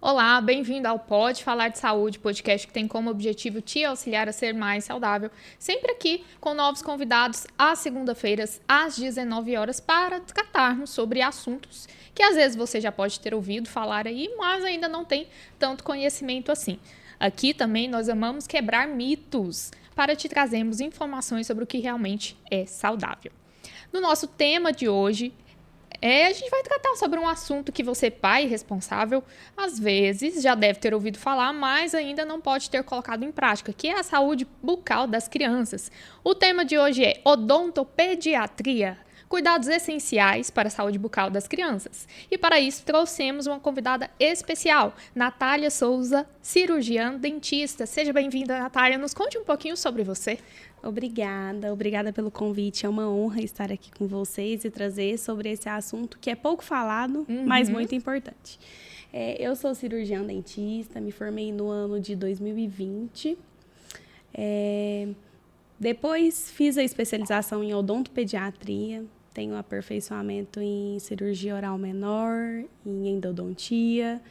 Olá, bem-vindo ao Pode Falar de Saúde, podcast que tem como objetivo te auxiliar a ser mais saudável. Sempre aqui com novos convidados às segunda-feiras, às 19 horas, para tratarmos sobre assuntos que às vezes você já pode ter ouvido falar aí, mas ainda não tem tanto conhecimento assim. Aqui também nós amamos quebrar mitos para te trazermos informações sobre o que realmente é saudável. No nosso tema de hoje, a gente vai tratar sobre um assunto que você, pai responsável, às vezes já deve ter ouvido falar, mas ainda não pode ter colocado em prática, que é a saúde bucal das crianças. O tema de hoje é odontopediatria, cuidados essenciais para a saúde bucal das crianças. E para isso trouxemos uma convidada especial, Natália Souza, cirurgiã dentista. Seja bem-vinda, Natália. Nos conte um pouquinho sobre você. Obrigada pelo convite. É uma honra estar aqui com vocês e trazer sobre esse assunto que é pouco falado, mas muito importante. Eu sou cirurgiã dentista, me formei no ano de 2020. Depois fiz a especialização em odontopediatria, tenho aperfeiçoamento em cirurgia oral menor, em endodontia.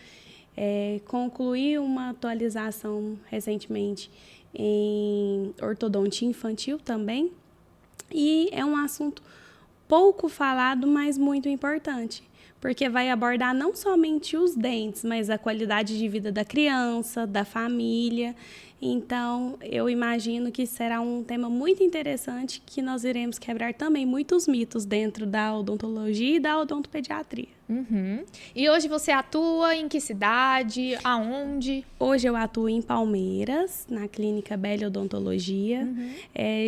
Concluí uma atualização recentemente em ortodontia infantil também. E é um assunto pouco falado, mas muito importante, porque vai abordar não somente os dentes, mas a qualidade de vida da criança, da família. Então, eu imagino que será um tema muito interessante que nós iremos quebrar também muitos mitos dentro da odontologia e da odontopediatria. E hoje você atua em que cidade? Aonde? Hoje eu atuo em Palmeiras, na clínica Bela Odontologia,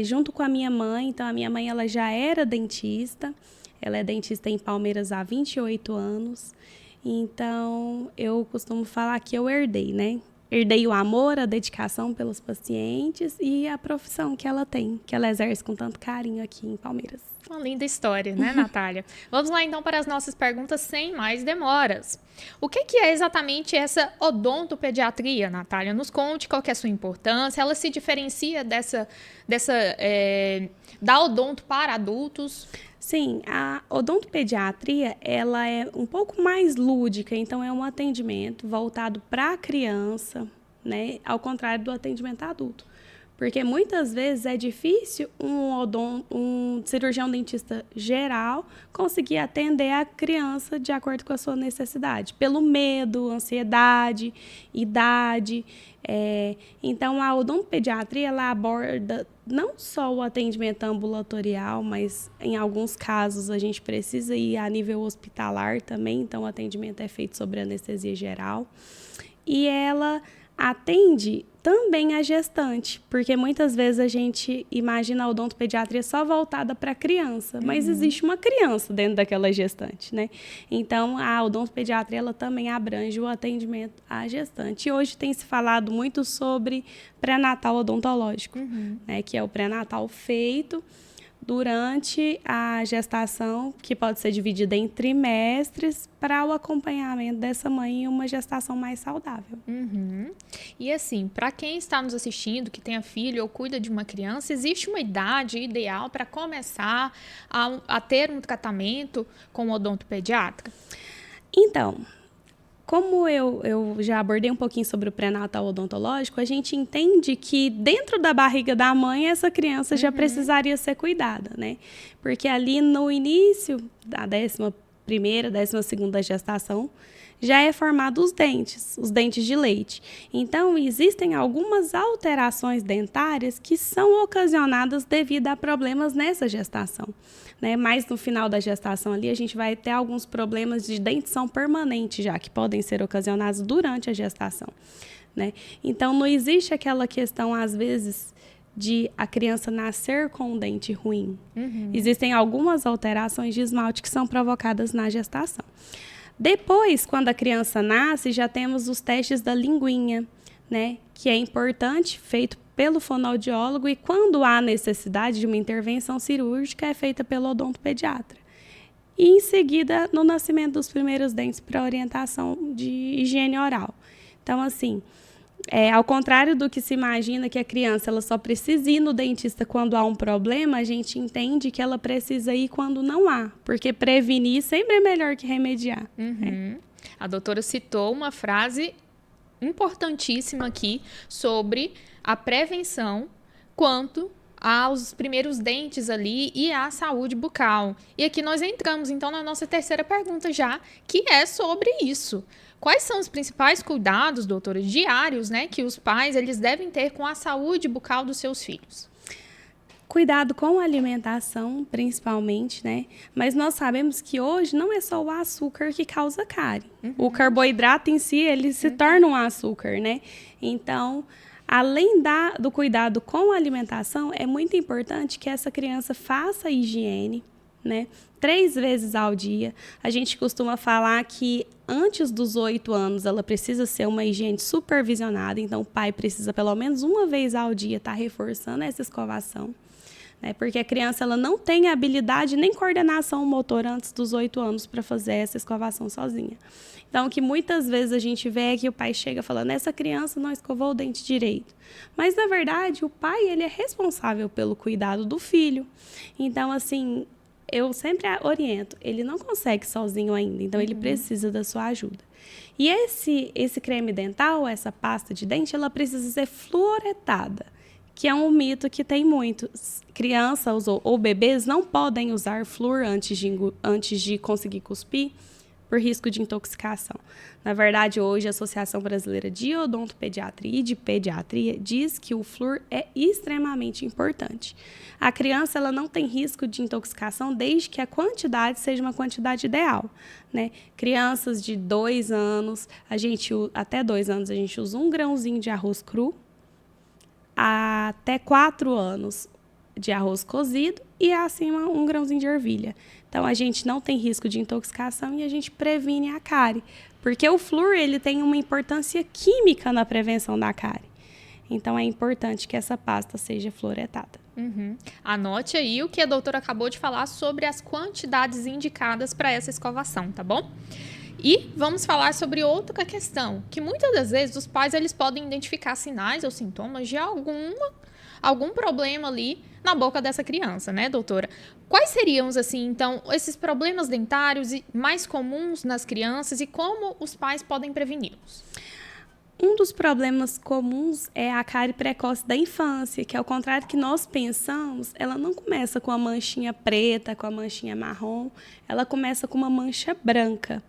junto com a minha mãe. Então, a minha mãe ela já era dentista, ela é dentista em Palmeiras há 28 anos. Então, eu costumo falar que eu herdei, né? Herdei o amor, a dedicação pelos pacientes e a profissão que ela tem, que ela exerce com tanto carinho aqui em Palmeiras. Uma linda história, né, Natália? Vamos lá, então, para as nossas perguntas sem mais demoras. O que é exatamente essa odontopediatria, Natália? Nos conte qual que é a sua importância. Ela se diferencia da odonto para adultos? Sim, a odontopediatria, ela é um pouco mais lúdica, então é um atendimento voltado para a criança, né? Ao contrário do atendimento adulto. Porque muitas vezes é difícil um cirurgião dentista geral conseguir atender a criança de acordo com a sua necessidade, pelo medo, ansiedade, idade. Então, a odontopediatria ela aborda não só o atendimento ambulatorial, mas em alguns casos a gente precisa ir a nível hospitalar também, então o atendimento é feito sobre anestesia geral. E ela atende também a gestante, porque muitas vezes a gente imagina a odontopediatria só voltada para a criança, mas existe uma criança dentro daquela gestante, né? Então, a odontopediatria ela também abrange o atendimento à gestante. E hoje tem se falado muito sobre pré-natal odontológico, né? Que é o pré-natal feito durante a gestação, que pode ser dividida em trimestres, para o acompanhamento dessa mãe em uma gestação mais saudável. E assim, para quem está nos assistindo, que tenha filho ou cuida de uma criança, existe uma idade ideal para começar a ter um tratamento com o odontopediatra? Então, como eu já abordei um pouquinho sobre o pré-natal odontológico, a gente entende que dentro da barriga da mãe, essa criança já precisaria ser cuidada, né? Porque ali no início da 11ª, 12ª gestação, já é formado os dentes de leite. Então, existem algumas alterações dentárias que são ocasionadas devido a problemas nessa gestação, né? Mas no final da gestação ali, a gente vai ter alguns problemas de dentição permanente já, que podem ser ocasionados durante a gestação, né? Então, não existe aquela questão, às vezes, de a criança nascer com um dente ruim. Existem algumas alterações de esmalte que são provocadas na gestação. Depois, quando a criança nasce, já temos os testes da linguinha, né? Que é importante, feito pelo fonoaudiólogo, e quando há necessidade de uma intervenção cirúrgica, é feita pelo odontopediatra. E em seguida, no nascimento dos primeiros dentes, para orientação de higiene oral. Então, assim, ao contrário do que se imagina que a criança ela só precisa ir no dentista quando há um problema, a gente entende que ela precisa ir quando não há, porque prevenir sempre é melhor que remediar. A doutora citou uma frase importantíssima aqui sobre a prevenção quanto aos primeiros dentes ali e à saúde bucal. E aqui nós entramos, então, na nossa terceira pergunta já, que é sobre isso. Quais são os principais cuidados, doutora, diários, né, que os pais eles devem ter com a saúde bucal dos seus filhos? Cuidado com a alimentação, principalmente, né? Mas nós sabemos que hoje não é só o açúcar que causa cárie. O carboidrato em si, ele se torna um açúcar, né? Então, além do cuidado com a alimentação, é muito importante que essa criança faça higiene, né? 3 vezes ao dia. A gente costuma falar que antes dos 8 anos ela precisa ser uma higiene supervisionada, então o pai precisa pelo menos uma vez ao dia estar reforçando essa escovação, né? Porque a criança ela não tem habilidade nem coordenação motora antes dos 8 anos para fazer essa escovação sozinha. Então, o que muitas vezes a gente vê é que o pai chega falando, essa criança não escovou o dente direito. Mas, na verdade, o pai ele é responsável pelo cuidado do filho. Então, assim, eu sempre oriento, ele não consegue sozinho ainda, então ele precisa da sua ajuda. E esse creme dental, essa pasta de dente, ela precisa ser fluoretada, que é um mito que tem muito. Crianças ou bebês não podem usar flúor antes de conseguir cuspir, por risco de intoxicação. Na verdade, hoje, a Associação Brasileira de Odontopediatria e de Pediatria diz que o flúor é extremamente importante. A criança ela não tem risco de intoxicação desde que a quantidade seja uma quantidade ideal, né? Crianças de 2 anos, até 2 anos, a gente usa 1 grãozinho de arroz cru, até 4 anos de arroz cozido e acima 1 grãozinho de ervilha. Então, a gente não tem risco de intoxicação e a gente previne a cárie. Porque o flúor ele tem uma importância química na prevenção da cárie. Então, é importante que essa pasta seja fluoretada. Anote aí o que a doutora acabou de falar sobre as quantidades indicadas para essa escovação, tá bom? E vamos falar sobre outra questão, que muitas das vezes os pais eles podem identificar sinais ou sintomas de algum problema ali na boca dessa criança, né, doutora? Quais seriam, assim, então, esses problemas dentários mais comuns nas crianças e como os pais podem preveni-los? Um dos problemas comuns é a cárie precoce da infância, que ao contrário que nós pensamos, ela não começa com a manchinha preta, com a manchinha marrom, ela começa com uma mancha branca,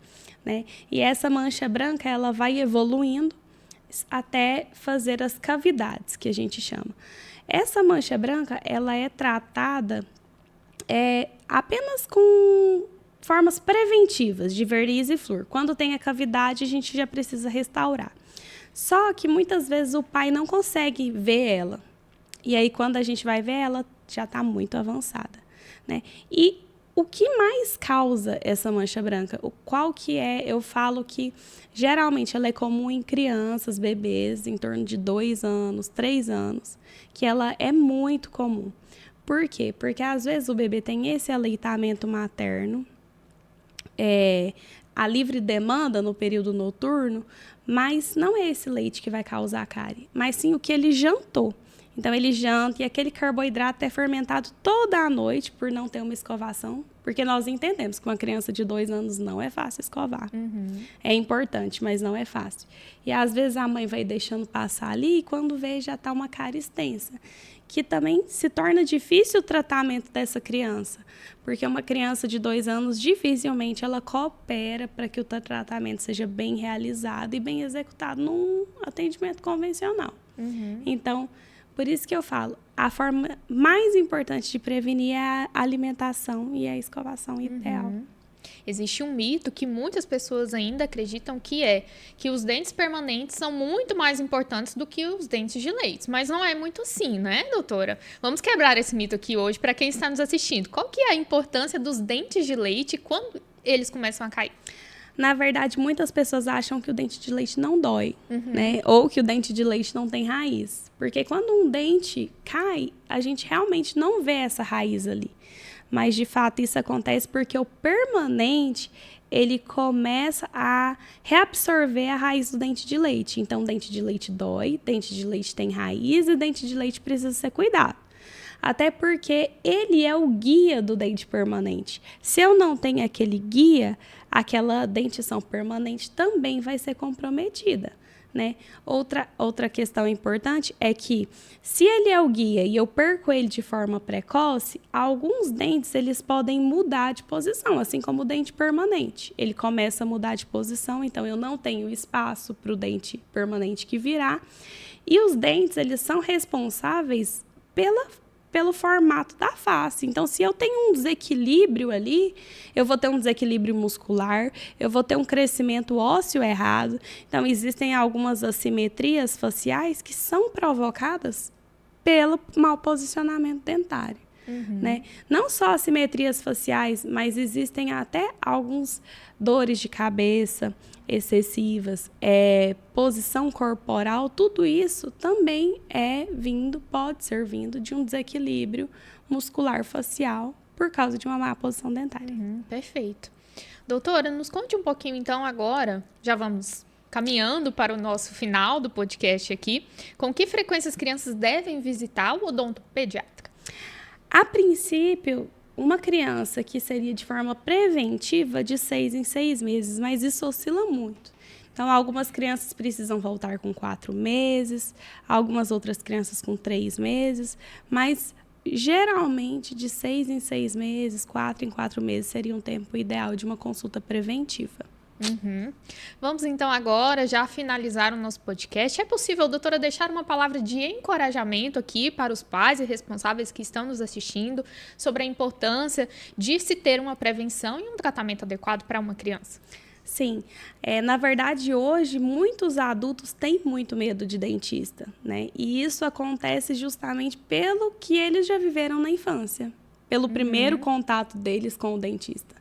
né? E essa mancha branca, ela vai evoluindo até fazer as cavidades, que a gente chama. Essa mancha branca, ela é tratada apenas com formas preventivas de verniz e flúor. Quando tem a cavidade, a gente já precisa restaurar. Só que muitas vezes o pai não consegue ver ela. E aí, quando a gente vai ver, ela já está muito avançada, né? E o que mais causa essa mancha branca? Qual que é? Eu falo que geralmente ela é comum em crianças, bebês, em torno de 2 anos, 3 anos, que ela é muito comum. Por quê? Porque às vezes o bebê tem esse aleitamento materno, a livre demanda no período noturno, mas não é esse leite que vai causar a cárie, mas sim o que ele jantou. Então, ele janta e aquele carboidrato é fermentado toda a noite por não ter uma escovação, porque nós entendemos que uma criança de 2 anos não é fácil escovar. É importante, mas não é fácil. E, às vezes, a mãe vai deixando passar ali e, quando vê, já está uma cárie extensa, que também se torna difícil o tratamento dessa criança, porque uma criança de 2 anos, dificilmente ela coopera para que o tratamento seja bem realizado e bem executado num atendimento convencional. Então, por isso que eu falo, a forma mais importante de prevenir é a alimentação e a escovação ideal. Existe um mito que muitas pessoas ainda acreditam que os dentes permanentes são muito mais importantes do que os dentes de leite. Mas não é muito assim, né, doutora? Vamos quebrar esse mito aqui hoje para quem está nos assistindo. Qual que é a importância dos dentes de leite quando eles começam a cair? Na verdade, muitas pessoas acham que o dente de leite não dói, né? Ou que o dente de leite não tem raiz. Porque quando um dente cai, a gente realmente não vê essa raiz ali. Mas, de fato, isso acontece porque o permanente, ele começa a reabsorver a raiz do dente de leite. Então, dente de leite dói, dente de leite tem raiz e dente de leite precisa ser cuidado. Até porque ele é o guia do dente permanente. Se eu não tenho aquele guia, aquela dentição permanente também vai ser comprometida, né? Outra questão importante é que, se ele é o guia e eu perco ele de forma precoce, alguns dentes eles podem mudar de posição, assim como o dente permanente. Ele começa a mudar de posição, então eu não tenho espaço para o dente permanente que virá. E os dentes, eles são responsáveis pelo formato da face. Então, se eu tenho um desequilíbrio ali, eu vou ter um desequilíbrio muscular, eu vou ter um crescimento ósseo errado. Então, existem algumas assimetrias faciais que são provocadas pelo mau posicionamento dentário. Né? Não só assimetrias faciais, mas existem até alguns dores de cabeça excessivas, posição corporal, tudo isso também pode ser vindo de um desequilíbrio muscular facial por causa de uma má posição dentária. Perfeito. Doutora, nos conte um pouquinho então agora, já vamos caminhando para o nosso final do podcast aqui, com que frequência as crianças devem visitar o odontopediatra? A princípio, uma criança que seria de forma preventiva de 6 em 6 meses, mas isso oscila muito. Então, algumas crianças precisam voltar com 4 meses, algumas outras crianças com 3 meses, mas geralmente de 6 em 6 meses, 4 em 4 meses seria um tempo ideal de uma consulta preventiva. Vamos então agora já finalizar o nosso podcast. É possível, doutora, deixar uma palavra de encorajamento aqui para os pais e responsáveis que estão nos assistindo sobre a importância de se ter uma prevenção e um tratamento adequado para uma criança? Sim, na verdade hoje muitos adultos têm muito medo de dentista, né? E isso acontece justamente pelo que eles já viveram na infância, pelo primeiro contato deles com o dentista,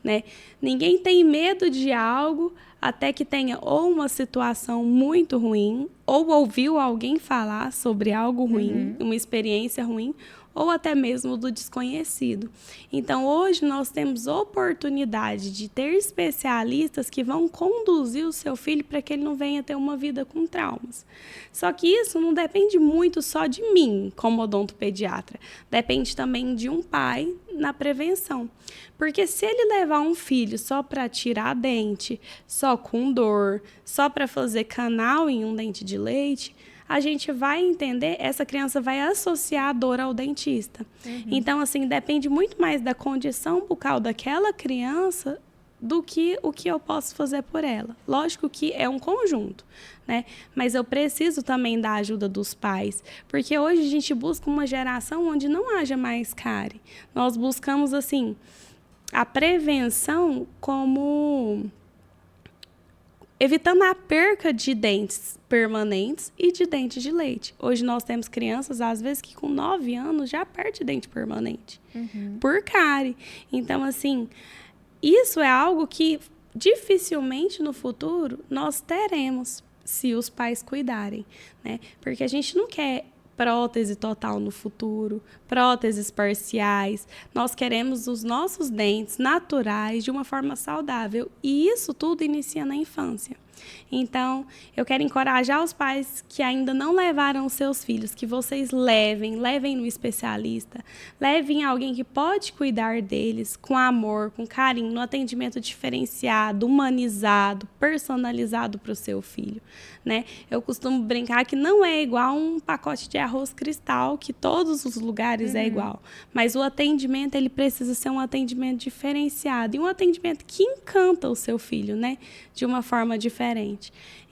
né? Ninguém tem medo de algo até que tenha ou uma situação muito ruim, ou ouviu alguém falar sobre algo ruim, uma experiência ruim, ou até mesmo do desconhecido. Então, hoje nós temos oportunidade de ter especialistas que vão conduzir o seu filho para que ele não venha ter uma vida com traumas. Só que isso não depende muito só de mim, como odontopediatra. Depende também de um pai na prevenção. Porque se ele levar um filho só para tirar dente, só com dor, só para fazer canal em um dente de leite, a gente vai entender, essa criança vai associar a dor ao dentista. Então, assim, depende muito mais da condição bucal daquela criança do que o que eu posso fazer por ela. Lógico que é um conjunto, né? Mas eu preciso também da ajuda dos pais, porque hoje a gente busca uma geração onde não haja mais cárie. Nós buscamos, assim, a prevenção como evitando a perca de dentes permanentes e de dente de leite. Hoje nós temos crianças, às vezes, que com 9 anos já perde dente permanente por cárie. Então, assim, isso é algo que dificilmente no futuro nós teremos se os pais cuidarem, né? Porque a gente não quer prótese total no futuro, próteses parciais. Nós queremos os nossos dentes naturais de uma forma saudável. E isso tudo inicia na infância. Então, eu quero encorajar os pais que ainda não levaram os seus filhos, que vocês levem no especialista, levem alguém que pode cuidar deles com amor, com carinho, no atendimento diferenciado, humanizado, personalizado para o seu filho, né? Eu costumo brincar que não é igual um pacote de arroz cristal, que todos os lugares é igual, mas o atendimento ele precisa ser um atendimento diferenciado e um atendimento que encanta o seu filho, né? De uma forma diferente.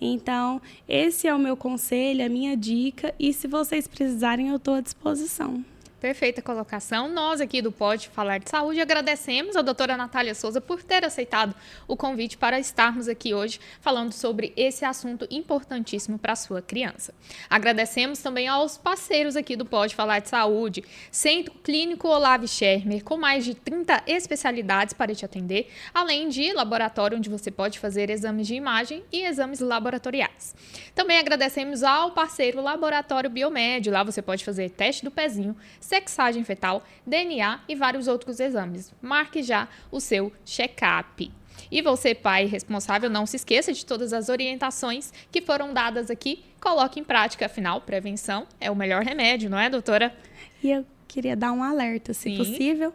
Então, esse é o meu conselho, a minha dica, e se vocês precisarem, eu estou à disposição. Perfeita colocação. Nós aqui do Pode Falar de Saúde agradecemos a doutora Natália Souza por ter aceitado o convite para estarmos aqui hoje falando sobre esse assunto importantíssimo para a sua criança. Agradecemos também aos parceiros aqui do Pode Falar de Saúde, Centro Clínico Olavo Schermer, com mais de 30 especialidades para te atender, além de laboratório onde você pode fazer exames de imagem e exames laboratoriais. Também agradecemos ao parceiro Laboratório Biomed, lá você pode fazer teste do pezinho, sexagem fetal, DNA e vários outros exames. Marque já o seu check-up. E você, pai responsável, não se esqueça de todas as orientações que foram dadas aqui. Coloque em prática, afinal, prevenção é o melhor remédio, não é, doutora? E eu queria dar um alerta, se possível.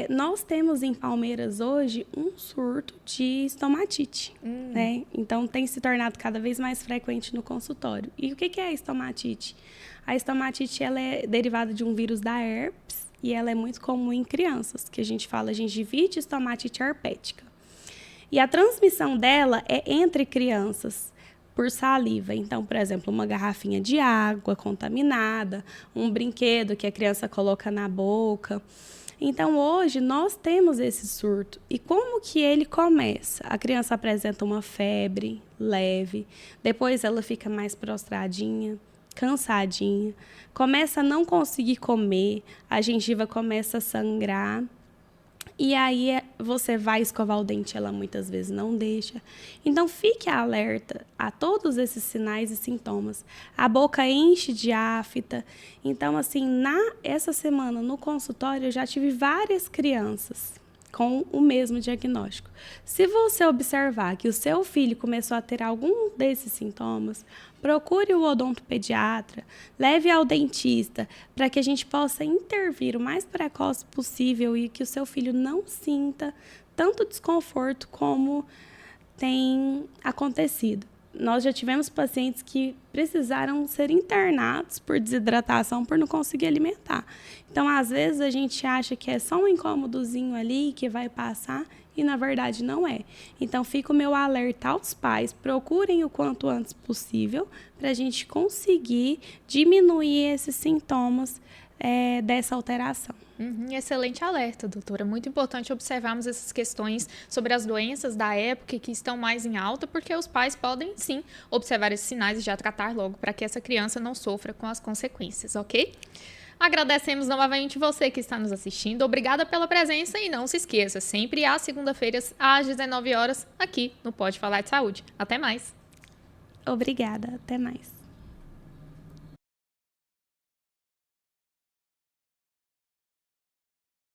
Nós temos em Palmeiras hoje um surto de estomatite, né? Então, tem se tornado cada vez mais frequente no consultório. E o que é a estomatite? A estomatite, ela é derivada de um vírus da herpes e ela é muito comum em crianças, que a gente fala gengivite e estomatite herpética. E a transmissão dela é entre crianças, por saliva. Então, por exemplo, uma garrafinha de água contaminada, um brinquedo que a criança coloca na boca. Então, hoje, nós temos esse surto. E como que ele começa? A criança apresenta uma febre leve, depois ela fica mais prostradinha, cansadinha, começa a não conseguir comer, a gengiva começa a sangrar. E aí você vai escovar o dente, ela muitas vezes não deixa. Então, fique alerta a todos esses sinais e sintomas. A boca enche de afta. Então, assim, essa semana no consultório, eu já tive várias crianças com o mesmo diagnóstico. Se você observar que o seu filho começou a ter algum desses sintomas, procure o odontopediatra, leve ao dentista, para que a gente possa intervir o mais precoce possível e que o seu filho não sinta tanto desconforto como tem acontecido. Nós já tivemos pacientes que precisaram ser internados por desidratação, por não conseguir alimentar. Então, às vezes, a gente acha que é só um incômodozinho ali que vai passar e, na verdade, não é. Então, fica o meu alerta aos pais, procurem o quanto antes possível para a gente conseguir diminuir esses sintomas dessa alteração. Excelente alerta, doutora. Muito importante observarmos essas questões sobre as doenças da época que estão mais em alta, porque os pais podem, sim, observar esses sinais e já tratar logo para que essa criança não sofra com as consequências, ok? Agradecemos novamente você que está nos assistindo. Obrigada pela presença e não se esqueça, sempre às segunda-feiras, às 19 horas, aqui no Pode Falar de Saúde. Até mais! Obrigada, até mais.